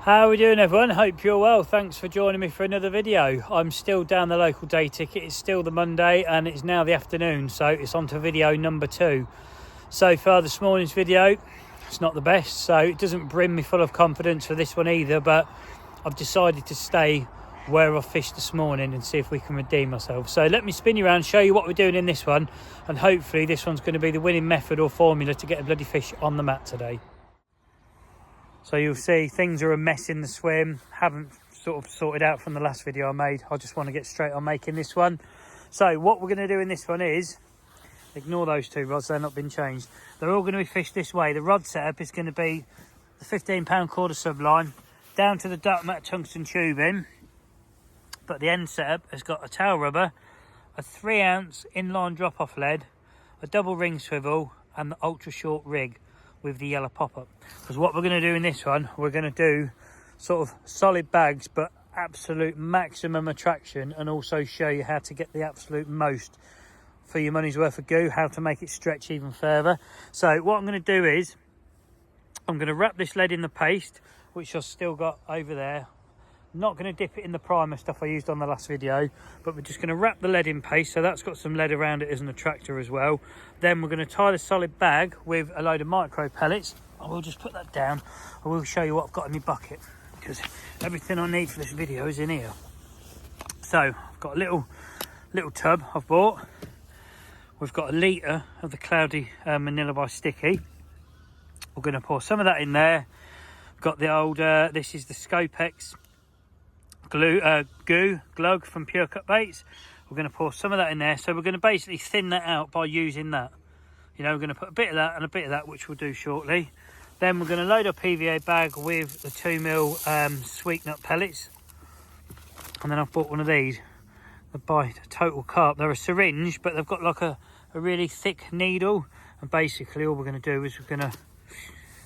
How are we doing, everyone? Hope you're well. Thanks for joining me for another video. I'm still down the local day ticket. It's still the Monday and it's now the afternoon, so it's on to video number 2. So far this morning's video, it's not the best, so it doesn't brim me full of confidence for this one either, but I've decided to stay where I fished this morning and see if we can redeem ourselves. So let me spin you around, show you what we're doing in this one, and hopefully this one's going to be the winning method or formula to get a bloody fish on the mat today. So you'll see things are a mess in the swim. Haven't sort of sorted out from the last video I made. I just want to get straight on making this one. So what we're going to do in this one is, ignore those two rods, they've not been changed. They're all going to be fished this way. The rod setup is going to be the 15-pound KORDA subline down to the dark matte tungsten tubing. But the end setup has got a tail rubber, a 3-ounce inline drop-off lead, a double ring swivel and the ultra short rig with the yellow pop-up. Because what we're going to do in this one, we're going to do sort of solid bags but absolute maximum attraction, and also show you how to get the absolute most for your money's worth of goo, how to make it stretch even further. So what I'm going to do is I'm going to wrap this lead in the paste, which I've still got over there. Not going to dip it in the primer stuff I used on the last video, but we're just going to wrap the lead in paste, so that's got some lead around it as an attractor as well. Then we're going to tie the solid bag with a load of micro pellets. I will just put that down. I will show you what I've got in my bucket, because everything I need for this video is in here. So I've got a little tub I've bought. We've got a litre of the Cloudy Manila by Sticky. We're going to pour some of that in there. We've got the old, this is the Scopex glug from Pure Cut Baits. We're going to pour some of that in there, so we're going to basically thin that out by using that. You know, we're going to put a bit of that and a bit of that, which we'll do shortly. Then we're going to load our PVA bag with the 2mm sweet nut pellets, and then I've bought one of these by Total Carp. They're a syringe, but they've got like a really thick needle, and basically all we're going to do is we're going to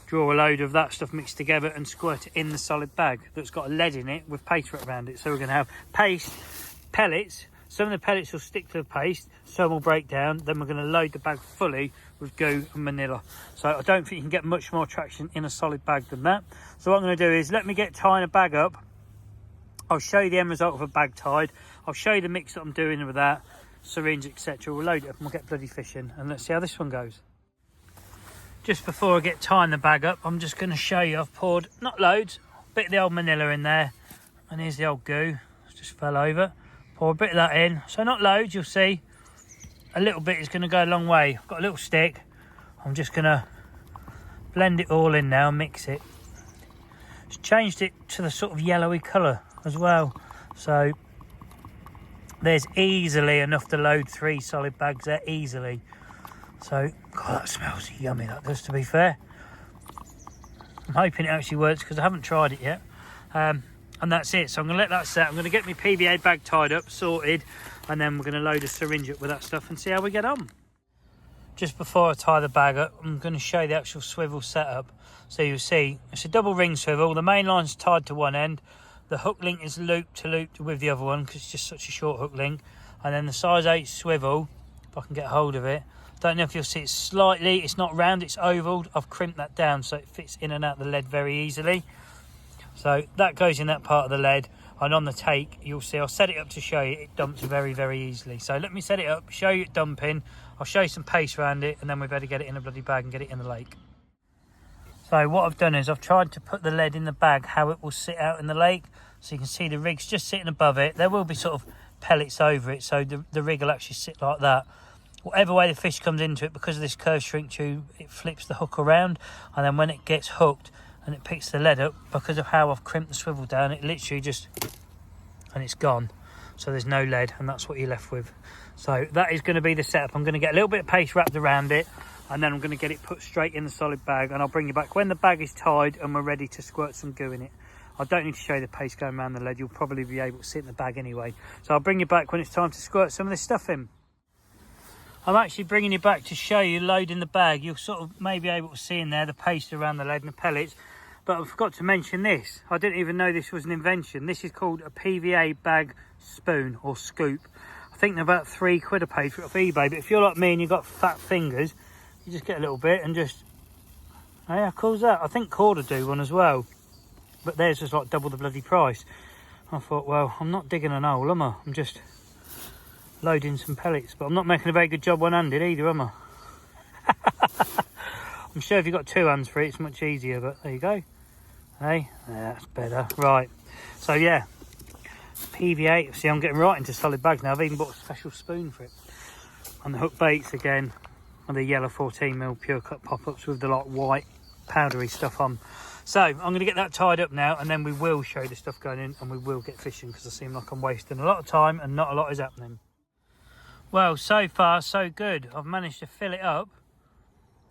draw a load of that stuff mixed together and squirt it in the solid bag that's got a lead in it with paste wrapped around it. So we're going to have paste, pellets. Some of the pellets will stick to the paste, some will break down. Then we're going to load the bag fully with goo and manila. So I don't think you can get much more traction in a solid bag than that. So what I'm going to do is, let me get tying a bag up. I'll show you the end result of a bag tied. I'll show you the mix that I'm doing with that, syringe, etc. We'll load it up and we'll get bloody fishing, and let's see how this one goes. Just before I get tying the bag up, I'm just going to show you I've poured, not loads, a bit of the old manila in there. And here's the old goo, it just fell over. Pour a bit of that in, so not loads, you'll see. A little bit is going to go a long way. I've got a little stick. I'm just going to blend it all in now, mix it. Just changed it to the sort of yellowy colour as well. So there's easily enough to load 3 solid bags there, easily. So, God, that smells yummy, that does, to be fair. I'm hoping it actually works, because I haven't tried it yet. And that's it. So I'm going to let that set. I'm going to get my PVA bag tied up, sorted, and then we're going to load a syringe up with that stuff and see how we get on. Just before I tie the bag up, I'm going to show you the actual swivel setup. So you'll see it's a double ring swivel. The main line's tied to one end. The hook link is looped with the other one, because it's just such a short hook link. And then the size 8 swivel, if I can get hold of it. Don't know if you'll see it slightly, it's not round, it's oval. I've crimped that down so it fits in and out the lead very easily. So that goes in that part of the lead, and on the take, you'll see, I'll set it up to show you, it dumps very, very easily. So let me set it up, show you it dumping. I'll show you some paste around it, and then we better get it in a bloody bag and get it in the lake. So what I've done is I've tried to put the lead in the bag, how it will sit out in the lake. So you can see the rig's just sitting above it. There will be sort of pellets over it, so the rig will actually sit like that. Whatever way the fish comes into it, because of this curved shrink tube, it flips the hook around, and then when it gets hooked and it picks the lead up, because of how I've crimped the swivel down, it literally just, and it's gone. So there's no lead, and that's what you're left with. So that is going to be the setup. I'm going to get a little bit of paste wrapped around it, and then I'm going to get it put straight in the solid bag, and I'll bring you back when the bag is tied and we're ready to squirt some goo in it. I don't need to show you the paste going around the lead, you'll probably be able to sit in the bag anyway. So I'll bring you back when it's time to squirt some of this stuff in. I'm actually bringing you back to show you loading the bag. You'll sort of maybe able to see in there the paste around the lead and the pellets. But I forgot to mention this. I didn't even know this was an invention. This is called a PVA bag spoon or scoop. I think they're about £3 a page for it off eBay. But if you're like me and you've got fat fingers, you just get a little bit and just, oh yeah, how cool is that? I think KORDA do one as well. but theirs was like double the bloody price. I thought, well, I'm not digging an hole, am I? I'm just loading some pellets, but I'm not making a very good job one-handed either, am I? I'm sure if you've got two hands for it, it's much easier, but there you go. Hey, yeah, that's better. Right, so yeah, PVA. See, I'm getting right into solid bags now. I've even bought a special spoon for it. And the hook baits again, and the yellow 14mm pure cut pop-ups with the like white powdery stuff on. So I'm going to get that tied up now, and then we will show you the stuff going in, and we will get fishing, because I seem like I'm wasting a lot of time and not a lot is happening. Well, so far so good. I've managed to fill it up.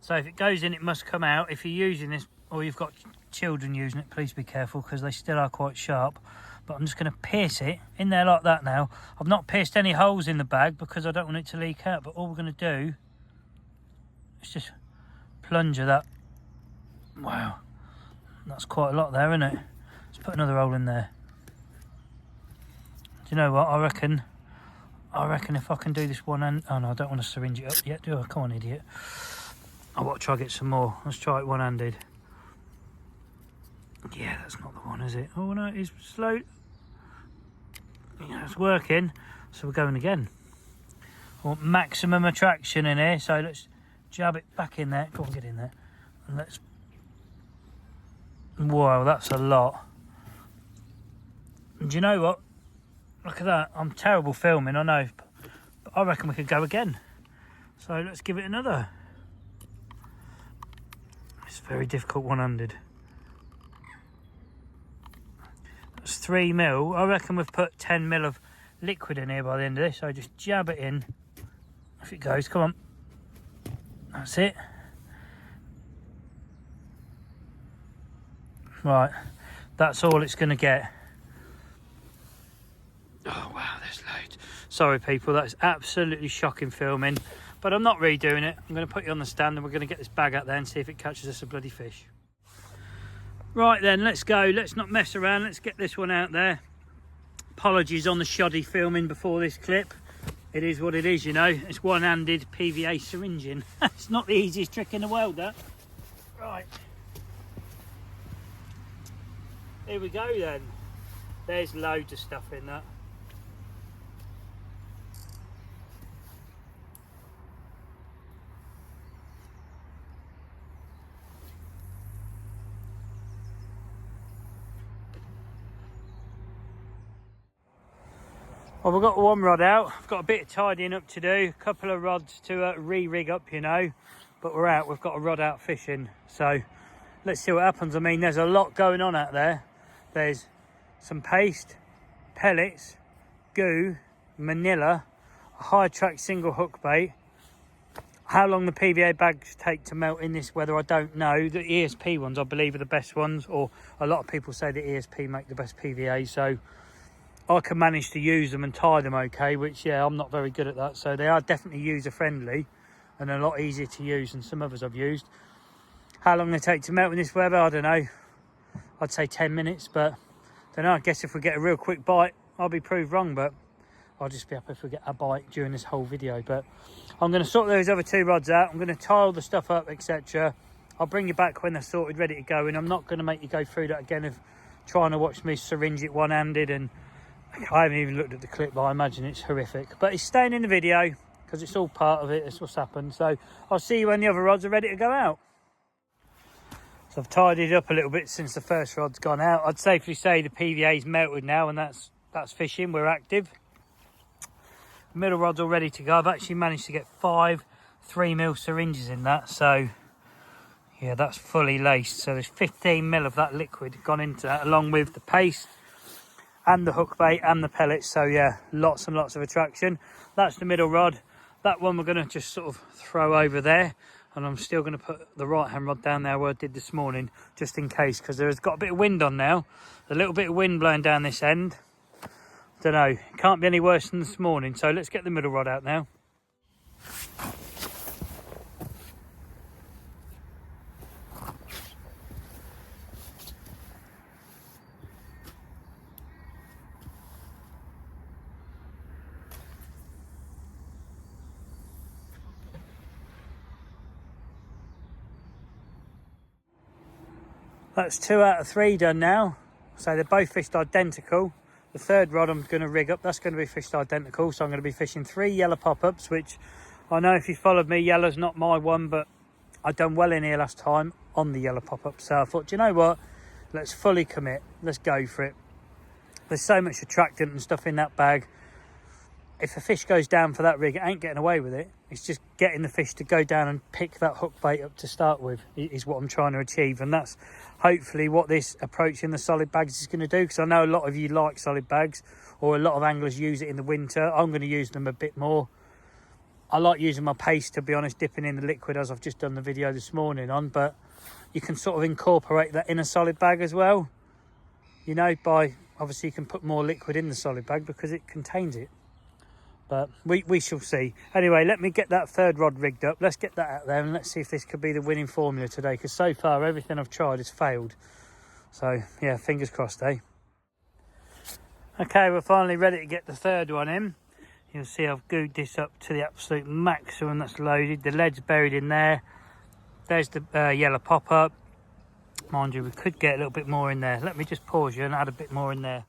So if it goes in, it must come out. If you're using this, or you've got children using it, please be careful, because they still are quite sharp. But I'm just going to pierce it in there like that now. I've not pierced any holes in the bag because I don't want it to leak out, but all we're going to do is just plunger that. Wow, that's quite a lot there, isn't it? Let's put another hole in there. Do you know what, I reckon if I can do this one hand... Oh no, I don't want to syringe it up yet, do I? Come on, idiot. I want to try to get some more. Let's try it one-handed. Yeah, that's not the one, is it? Oh no, it's slow. Yeah, it's working. So we're going again. I want maximum attraction in here, so let's jab it back in there. Go on, get in there. And let's... Wow, that's a lot. And do you know what? Look at that. I'm terrible filming, I know. But I reckon we could go again. So let's give it another. It's very difficult one-handed. That's 3mm. I reckon we've put 10mm of liquid in here by the end of this. So just jab it in. If it goes, come on. That's it. Right, that's all it's going to get. Oh wow, there's loads. Sorry people, that's absolutely shocking filming, but I'm not redoing it. I'm going to put you on the stand and we're going to get this bag out there and see if it catches us a bloody fish. Right then, let's go. Let's not mess around. Let's get this one out there. Apologies on the shoddy filming before this clip. It is what it is, you know. It's one-handed PVA syringing. It's not the easiest trick in the world, that. Right. Here we go then. There's loads of stuff in that. Well, we've got one rod out. I've got a bit of tidying up to do. A couple of rods to re-rig up, you know. But we're out. We've got a rod out fishing. So let's see what happens. I mean, there's a lot going on out there. There's some paste, pellets, goo, manila, a high track single hook bait. How long the PVA bags take to melt in this weather, I don't know. The ESP ones, I believe, are the best ones, or a lot of people say the ESP make the best PVA, so I can manage to use them and tie them okay, which, yeah, I'm not very good at that. So they are definitely user friendly and a lot easier to use than some others I've used. How long they take to melt in this weather, I don't know. I'd say 10 minutes, but I don't know. I guess if we get a real quick bite, I'll be proved wrong, but I'll just be happy if we get a bite during this whole video. But I'm going to sort those other two rods out. I'm going to tie all the stuff up, etc. I'll bring you back when they're sorted, ready to go. And I'm not going to make you go through that again of trying to watch me syringe it one-handed. And I haven't even looked at the clip, but I imagine it's horrific. But it's staying in the video because it's all part of it. It's what's happened. So I'll see you when the other rods are ready to go out. So I've tidied up a little bit since the first rod's gone out. I'd safely say the PVA's melted now, and that's fishing. We're active. The middle rod's all ready to go. I've actually managed to get 5 3mm syringes in that, so yeah, that's fully laced. So there's 15mm of that liquid gone into that, along with the paste and the hook bait and the pellets. So yeah, lots and lots of attraction. That's the middle rod. That one we're going to just sort of throw over there, and I'm still going to put the right hand rod down there where I did this morning, just in case, because there's got a bit of wind on now. A little bit of wind blowing down this end. Don't know, it can't be any worse than this morning. So let's get the middle rod out now. That's 2 out of 3 done now. So they're both fished identical. The third rod I'm going to rig up, that's going to be fished identical. So I'm going to be fishing 3 yellow pop-ups, which I know if you followed me, yellow's not my one, but I done well in here last time on the yellow pop-up. So I thought, do you know what? Let's fully commit. Let's go for it. There's so much attractant and stuff in that bag. If a fish goes down for that rig, it ain't getting away with it. It's just getting the fish to go down and pick that hook bait up to start with is what I'm trying to achieve. And that's hopefully what this approach in the solid bags is going to do, because I know a lot of you like solid bags, or a lot of anglers use it in the winter. I'm going to use them a bit more. I like using my paste, to be honest, dipping in the liquid, as I've just done the video this morning on, but you can sort of incorporate that in a solid bag as well. You know, by obviously you can put more liquid in the solid bag because it contains it. But we shall see. Anyway, let me get that third rod rigged up. Let's get that out there and let's see if this could be the winning formula today, because so far everything I've tried has failed. So yeah, fingers crossed, eh? Okay, we're finally ready to get the third one in. You'll see I've gooed this up to the absolute maximum that's loaded. The lead's buried in there. There's the yellow pop-up. Mind you, we could get a little bit more in there. Let me just pause you and add a bit more in there.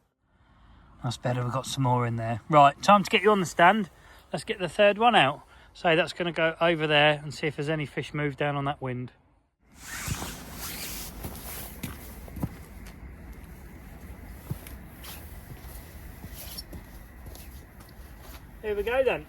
That's better, we've got some more in there. Right, time to get you on the stand. Let's get the third one out. So that's going to go over there and see if there's any fish move down on that wind. Here we go then.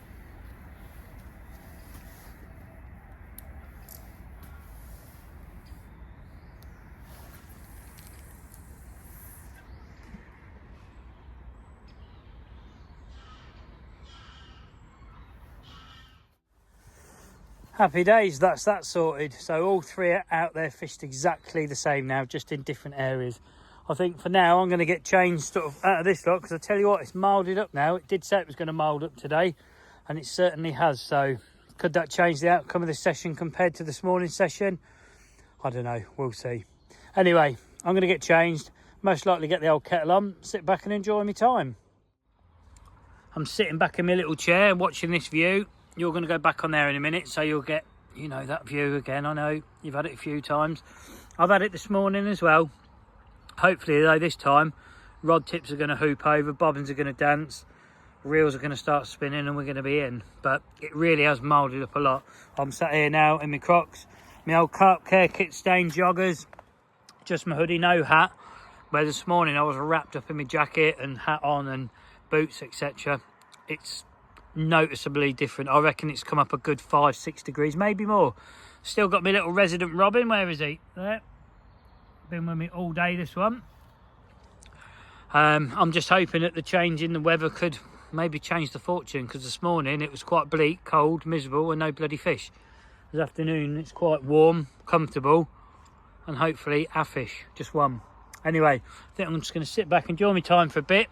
Happy days, that's that sorted. So all 3 are out there fished exactly the same now, just in different areas. I think for now I'm going to get changed sort of out of this lot, because I tell you what, it's moulded up now. It did say it was going to mould up today, and it certainly has. So could that change the outcome of this session compared to this morning's session? I don't know, we'll see. Anyway, I'm going to get changed, most likely get the old kettle on, sit back and enjoy my time. I'm sitting back in my little chair watching this view. You're going to go back on there in a minute, so you'll get, you know, that view again. I know you've had it a few times. I've had it this morning as well. Hopefully, though, this time, rod tips are going to hoop over, bobbins are going to dance, reels are going to start spinning, and we're going to be in. But it really has moulded up a lot. I'm sat here now in my Crocs, my old Carp Care Kit stained joggers, just my hoodie, no hat. Where this morning I was wrapped up in my jacket and hat on and boots, etc. It's noticeably different. I reckon it's come up a good 5-6 degrees, maybe more. Still got my little resident Robin. Where is he? There. Been with me all day, this one. I'm just hoping that the change in the weather could maybe change the fortune, because this morning it was quite bleak, cold, miserable, and no bloody fish. This afternoon it's quite warm, comfortable, and hopefully a fish, just one. Anyway, I think I'm just going to sit back, enjoy my time for a bit,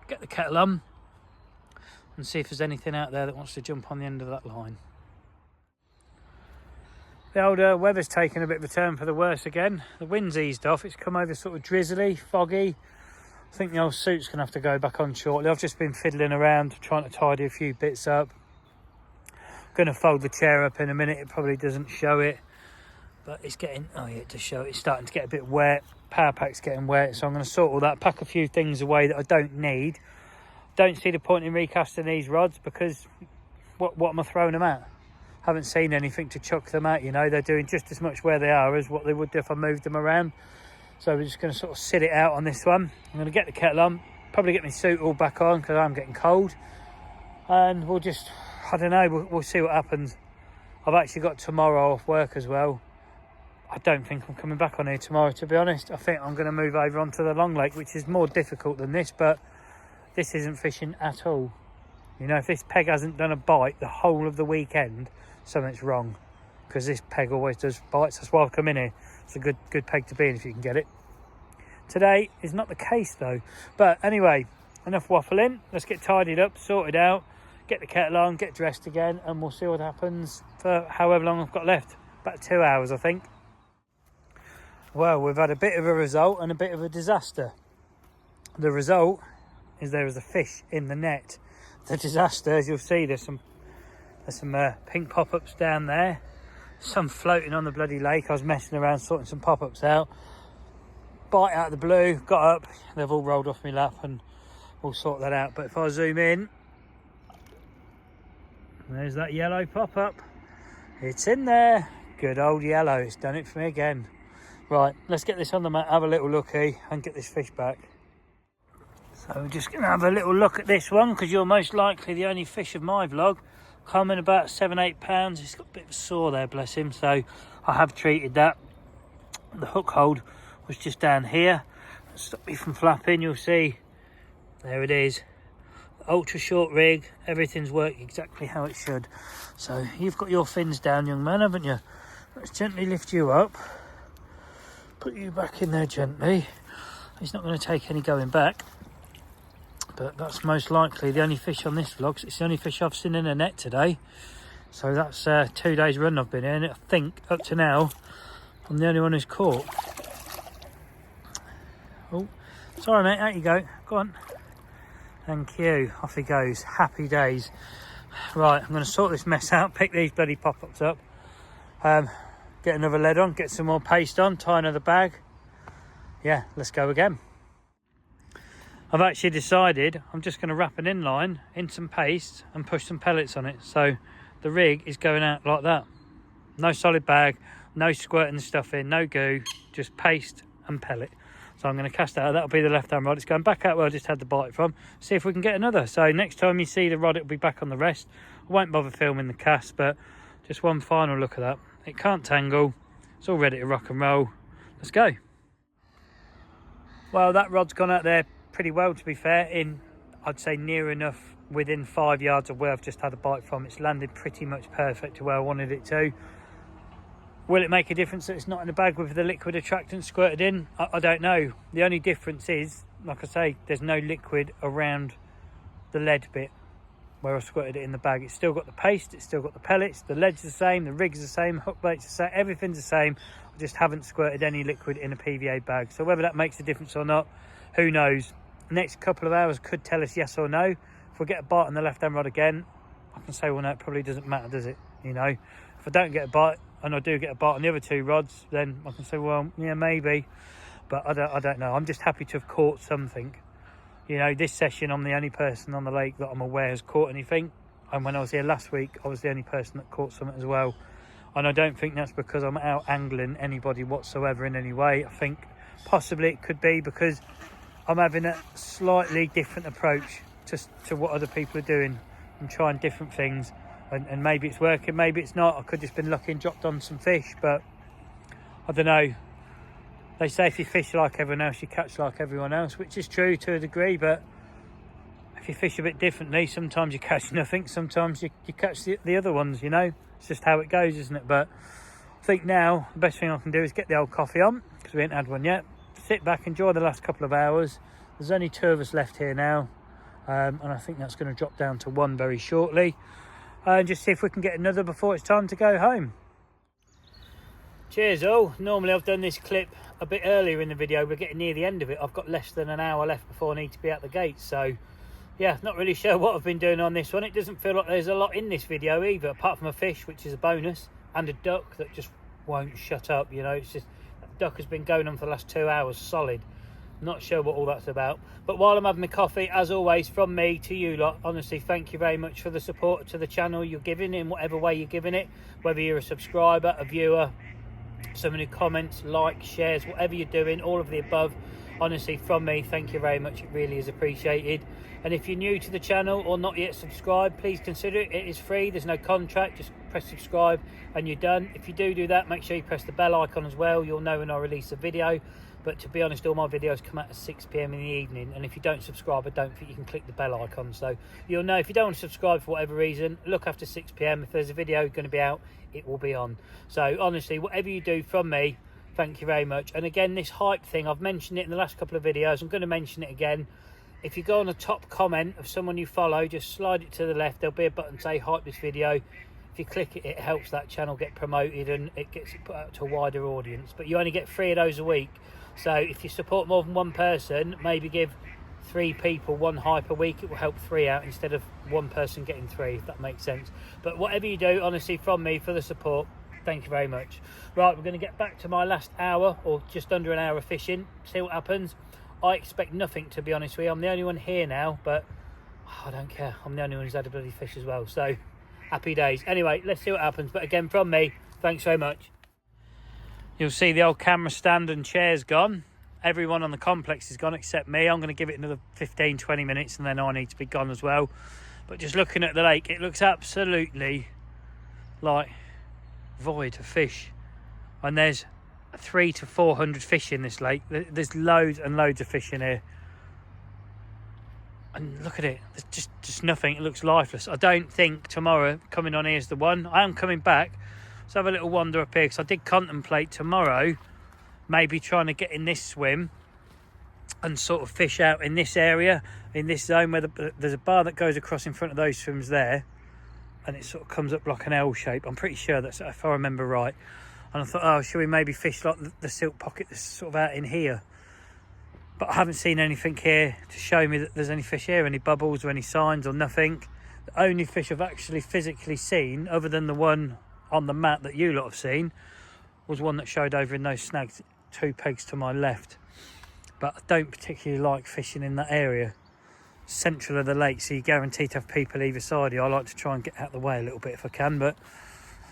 get the kettle on, and see if there's anything out there that wants to jump on the end of that line. The old weather's taken a bit of a turn for the worse again. The wind's eased off. It's come over sort of drizzly, foggy. I think the old suit's going to have to go back on shortly. I've just been fiddling around, trying to tidy a few bits up. I'm going to fold the chair up in a minute. It probably doesn't show it, but it's getting, oh yeah, it does show it. It's starting to get a bit wet. Power pack's getting wet, so I'm going to sort all that, pack a few things away that I don't need. Don't see the point in recasting these rods, because what am I throwing them at? Haven't seen anything to chuck them at, you know. They're doing just as much where they are as what they would do if I moved them around. So we're just going to sort of sit it out on this one. I'm going to get the kettle on, probably get my suit all back on because I'm getting cold. And we'll just, I don't know, we'll see what happens. I've actually got tomorrow off work as well. I don't think I'm coming back on here tomorrow, to be honest. I think I'm going to move over onto the long lake, which is more difficult than this, but this isn't fishing at all. You know, if this peg hasn't done a bite the whole of the weekend, something's wrong, because this peg always does bites. That's why I've come in here. It's a good peg to be in if you can get it. Today is not the case though. But anyway, enough waffling. Let's get tidied up, sorted out, get the kettle on, get dressed again, and we'll see what happens for however long I've got left. About 2 hours, I think. Well, we've had a bit of a result and a bit of a disaster. The result is there was a fish in the net. The disaster, as you'll see, there's some pink pop-ups down there, some floating on the bloody lake. I was messing around sorting some pop-ups out. bite out of the blue, got up, they've all rolled off my lap, and we'll sort that out. But if I zoom in, there's that yellow pop up. It's in there. Good old yellow. It's done it for me again. Right, let's get this on the mat, have a little looky, and get this fish back. So we're just going to have a little look at this one, because you're most likely the only fish of my vlog. Common about 7-8 pounds. It's got a bit of a sore there, bless him, so I have treated that. The hook hold was just down here. Stop me from flapping, you'll see. There it is. Ultra short rig, everything's worked exactly how it should. So you've got your fins down, young man, haven't you? Let's gently lift you up. Put you back in there gently. He's not going to take any going back. But that's most likely the only fish on this vlog. It's the only fish I've seen in a net today. So that's 2 days run I've been in. I think up to now I'm the only one who's caught. Oh, sorry mate, out you go. Go on. Thank you. Off he goes. Happy days. Right, I'm going to sort this mess out. Pick these bloody pop-ups up. Get another lead on. Get some more paste on. Tie another bag. Yeah, let's go again. I've actually decided I'm just going to wrap an inline in some paste and push some pellets on it. So the rig is going out like that. No solid bag, no squirting the stuff in, no goo, just paste and pellet. So I'm going to cast out. That'll be the left-hand rod. It's going back out where I just had the bite from. See if we can get another. So next time you see the rod, it'll be back on the rest. I won't bother filming the cast, but just one final look at that. It can't tangle. It's all ready to rock and roll. Let's go. Well, that rod's gone out there pretty well, to be fair, in I'd say near enough within 5 yards of where I've just had a bite from. It's landed pretty much perfect to where I wanted it to. Will it make a difference that it's not in a bag with the liquid attractant squirted in? I don't know. The only difference is, like I say, there's no liquid around the lead bit where I squirted it in the bag. It's still got the paste, it's still got the pellets, the lead's the same, the rig's the same, hook bait's the same, everything's the same. I just haven't squirted any liquid in a PVA bag. So whether that makes a difference or not, who knows? Next couple of hours could tell us yes or no. If we get a bite on the left-hand rod again, I can say, well, no, it probably doesn't matter, does it? You know, if I don't get a bite and I do get a bite on the other two rods, then I can say, well, yeah, maybe. But I don't know. I'm just happy to have caught something. You know, this session, I'm the only person on the lake that I'm aware has caught anything. And when I was here last week, I was the only person that caught something as well. And I don't think that's because I'm out angling anybody whatsoever in any way. I think possibly it could be because I'm having a slightly different approach to what other people are doing. I'm trying different things, and maybe it's working, maybe it's not. I could just been lucky and dropped on some fish, but I don't know. They say if you fish like everyone else, you catch like everyone else, which is true to a degree, but if you fish a bit differently, sometimes you catch nothing, sometimes you catch the other ones, you know. It's just how it goes, isn't it? But I think now the best thing I can do is get the old coffee on, because we ain't had one yet. Sit back, enjoy the last couple of hours. There's only 2 of us left here now, and I think that's going to drop down to 1 very shortly, and just see if we can get another before it's time to go home. Cheers all. Normally I've done this clip a bit earlier in the video. We're getting near the end of it. I've got less than an hour left before I need to be at the gate, so yeah, not really sure what I've been doing on this one. It doesn't feel like there's a lot in this video either, apart from a fish, which is a bonus, and a duck that just won't shut up. You know, it's just duck has been going on for the last 2 hours solid. Not sure what all that's about. But while I'm having my coffee, as always, from me to you lot, honestly, thank you very much for the support to the channel you're giving in whatever way you're giving it, whether you're a subscriber, a viewer, someone who comments, likes, shares, whatever you're doing, all of the above. Honestly, from me, thank you very much. It really is appreciated. And if you're new to the channel or not yet subscribed, please consider it. It is free. There's no contract. Just press subscribe and you're done. If you do that, make sure you press the bell icon as well. You'll know when I release a video. But to be honest, all my videos come out at 6 PM in the evening. And if you don't subscribe, I don't think you can click the bell icon. So you'll know if you don't want to subscribe for whatever reason, look after 6 PM. If there's a video going to be out, it will be on. So honestly, whatever you do from me, thank you very much. And again, this hype thing, I've mentioned it in the last couple of videos. I'm going to mention it again. If you go on a top comment of someone you follow, just slide it to the left. There'll be a button say hype this video. If you click it, it helps that channel get promoted and it gets it put out to a wider audience. But you only get 3 of those a week. So if you support more than one person, maybe give 3 people 1 hype a week, it will help 3 out instead of 1 person getting 3, if that makes sense. But whatever you do, honestly, from me, for the support, Thank you very much. Right, we're going to get back to my last hour, or just under an hour of fishing, see what happens. I expect nothing, to be honest with you. I'm the only one here now, but I don't care. I'm the only one who's had a bloody fish as well, so happy days. Anyway, let's see what happens. But again, from me, thanks very much. You'll see the old camera stand and chair's gone. Everyone on the complex is gone except me. I'm going to give it another 15-20 minutes and then I need to be gone as well. But just looking at the lake, it looks absolutely like void of fish. And there's 300 to 400 fish in this lake. There's loads and loads of fish in here. And look at it, there's just nothing. It looks lifeless. I don't think tomorrow coming on here is the one. I am coming back. Let's have a little wander up here, because I did contemplate tomorrow maybe trying to get in this swim and sort of fish out in this area, in this zone where there's a bar that goes across in front of those swims there, and it sort of comes up like an L shape. I'm pretty sure that's, if I remember right. And I thought, oh, should we maybe fish like the silt pocket that's sort of out in here? But I haven't seen anything here to show me that there's any fish here, any bubbles or any signs or nothing. The only fish I've actually physically seen, other than the one on the mat that you lot have seen, was one that showed over in those snags 2 pegs to my left. But I don't particularly like fishing in that area, central of the lake, so you're guaranteed to have people either side of you. I like to try and get out of the way a little bit if I can, but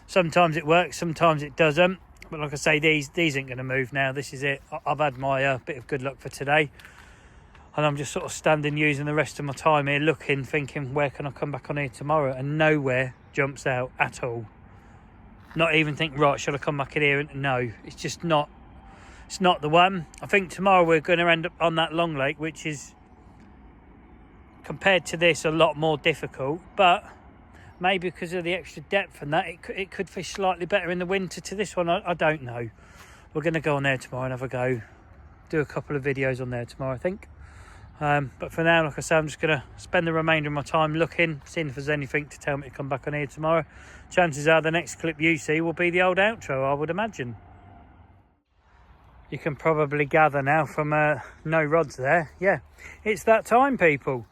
sometimes it works, sometimes it doesn't. But like I say, these ain't going to move now. This is it. I've had my bit of good luck for today, and I'm just sort of standing, using the rest of my time here, looking, thinking, where can I come back on here tomorrow? And nowhere jumps out at all. Not even think, right, should I come back in here? And no, it's just not. It's not the one. I think tomorrow we're going to end up on that long lake, which is, compared to this, a lot more difficult. But maybe because of the extra depth and that, it could fish slightly better in the winter to this one. I don't know. We're going to go on there tomorrow and have a go. Do a couple of videos on there tomorrow, I think. But for now, like I say, I'm just going to spend the remainder of my time looking, seeing if there's anything to tell me to come back on here tomorrow. Chances are the next clip you see will be the old outro, I would imagine. You can probably gather now from no rods there. Yeah, it's that time, people.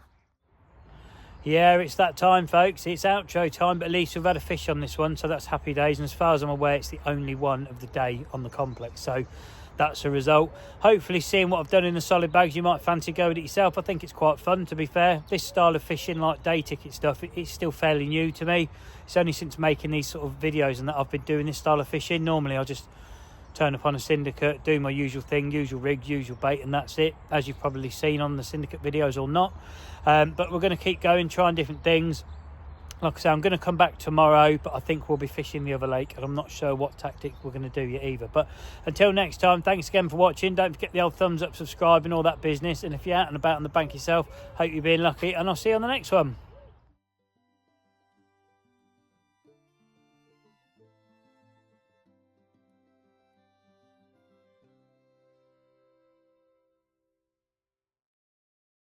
Yeah, it's that time, folks. It's outro time, but at least we've had a fish on this one, so that's happy days. And as far as I'm aware, it's the only one of the day on the complex, so that's a result. Hopefully, seeing what I've done in the solid bags, you might fancy going it yourself. I think it's quite fun, to be fair. This style of fishing, like day ticket stuff, it's still fairly new to me. It's only since making these sort of videos and that I've been doing this style of fishing. Normally, I'll just turn up on a syndicate, do my usual thing, usual rig, usual bait, and that's it, as you've probably seen on the syndicate videos or not. But we're going to keep going, trying different things. Like I say, I'm going to come back tomorrow, but I think we'll be fishing the other lake, and I'm not sure what tactic we're going to do yet either. But until next time, thanks again for watching. Don't forget the old thumbs up, subscribe and all that business. And if you're out and about on the bank yourself, hope you're being lucky, and I'll see you on the next one.